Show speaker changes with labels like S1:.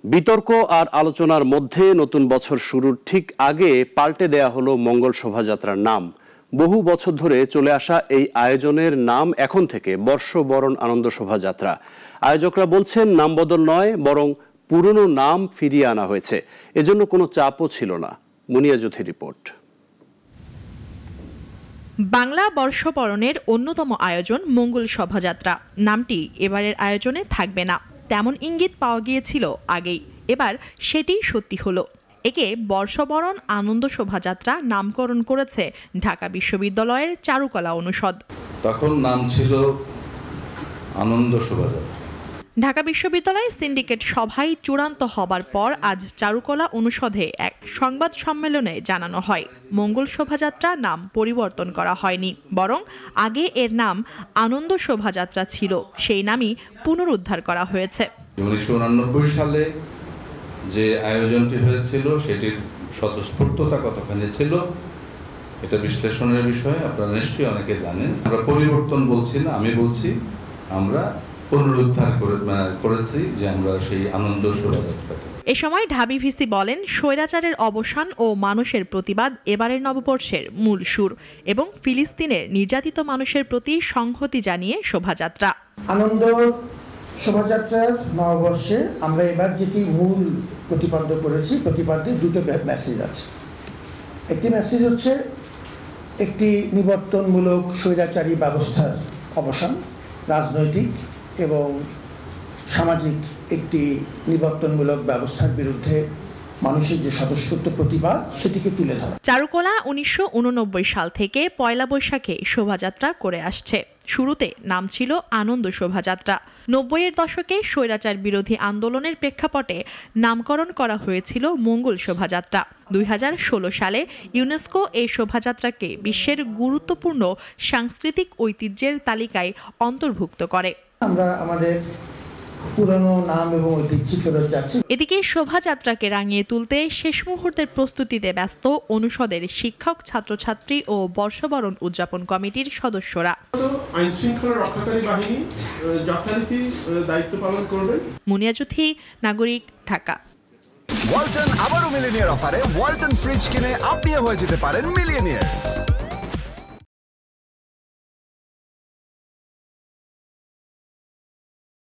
S1: বিতর্ক আর আলোচনার মধ্যে নতুন বছর শুরুর ঠিক আগে পাল্টে দেয়া হলো মঙ্গল শোভাযাত্রার নাম। বহু বছর ধরে চলে আসা এই আয়োজনের নাম এখন থেকে বর্ষবরণ আনন্দ শোভাযাত্রা। আয়োজকরা বলছেন নাম বদল নয়, বরং পুরনো নাম ফিরিয়ে আনা হয়েছে। এজন্য কোনো চাপও ছিল না। মুনিয়া জ্যোতি রিপোর্ট।
S2: বাংলা বর্ষবরণের অন্যতম আয়োজন মঙ্গল শোভাযাত্রা নামটি এবারের আয়োজনে থাকবে না, তেমন ইঙ্গিত পাওয়া গিয়েছিল আগেই। এবার সেটিই সত্যি হলো। একে বর্ষবরণ আনন্দ শোভাযাত্রা নামকরণ করেছে ঢাকা বিশ্ববিদ্যালয়ের চারুকলা অনুষদ।
S3: তখন নাম ছিল আনন্দ শোভাযাত্রা।
S2: ঢাকা বিশ্ববিদ্যালয়ের সিন্ডিকেট সভায় চূড়ান্ত হবার পর আজ চারুকলা অনুষদে এক সংবাদ সম্মেলনে জানানো হয়, মঙ্গল শোভাযাত্রা নাম পরিবর্তন করা হয়নি, বরং আগে এর নাম আনন্দ শোভাযাত্রা ছিল, সেই নামই পুনরুদ্ধার করা হয়েছে।
S3: 1989 সালে যে আয়োজনটি হয়েছিল সেটির স্বতঃস্ফূর্ততা কতখানি ছিল এটা বিশ্লেষণের বিষয়, আপনারা নিশ্চয়ই অনেকে জানেন। আমরা পরিবর্তন বলছি না, আমি বলছি আমরা পুনরুদ্ধার করেছি যে আমরা সেই আনন্দ শোভাযাত্রাকে।
S2: এ সময় ঢাবি ভিসি বলেন, স্বৈরাচারের অবসান ও মানুষের প্রতিবাদ এবারের নববর্ষের মূল সুর এবং ফিলিস্তিনের নির্যাতিত মানুষের প্রতি সংহতি জানিয়ে শোভাযাত্রা।
S4: আনন্দ শোভাযাত্রার নববর্ষে আমরা এবার যেটি মূল প্রতিপাদ্য করেছি, প্রতিপাদ্যে দুটো মেসেজ আছে। একটি মেসেজ হচ্ছে একটি নিবর্তনমূলক স্বৈরাচারী ব্যবস্থার অবসান, রাজনৈতিক এবং সামাজিক একটি নিবর্তনমূলক ব্যবস্থার বিরুদ্ধে মানুষের যে স্বতঃস্ফূর্ত প্রতিবাদ সেটিকে তুলে ধরা।
S2: চারুকলা 1989 সাল থেকে পয়লা বৈশাখে শোভাযাত্রা করে আসছে। শুরুতে নাম ছিল আনন্দ শোভাযাত্রা। 90-এর দশকে স্বৈরাচার বিরোধী আন্দোলনের প্রেক্ষাপটে নামকরণ করা হয়েছিল মঙ্গল শোভাযাত্রা। 2016 সালে ইউনেস্কো এই শোভাযাত্রাকে বিশ্বের গুরুত্বপূর্ণ সাংস্কৃতিক ঐতিহ্যের তালিকায় অন্তর্ভুক্ত করে।
S4: আমরা আমাদের পুরনো নাম এবং ঐতিহ্য ফেরত যাচ্ছে।
S2: এদিকে শোভাযাত্রাকে রাঙিয়ে তুলতে শেষ মুহূর্তের প্রস্তুতিতে ব্যস্ত অনুষদের শিক্ষক, ছাত্রছাত্রী ও বর্ষবরণ উদযাপন কমিটির সদস্যরা।
S5: আইন শৃঙ্খলা রক্ষাকারী বাহিনী যথারীতি দায়িত্ব পালন করবে।
S2: মুনিয়া জ্যোতি, নাগরিক, ঢাকা।
S6: ওয়ালটন আবারও মিলিনিয়ার অফারে ওয়ালটন ফ্রিজ কিনে আপনিও হয়ে যেতে পারেন মিলিয়নিয়ার।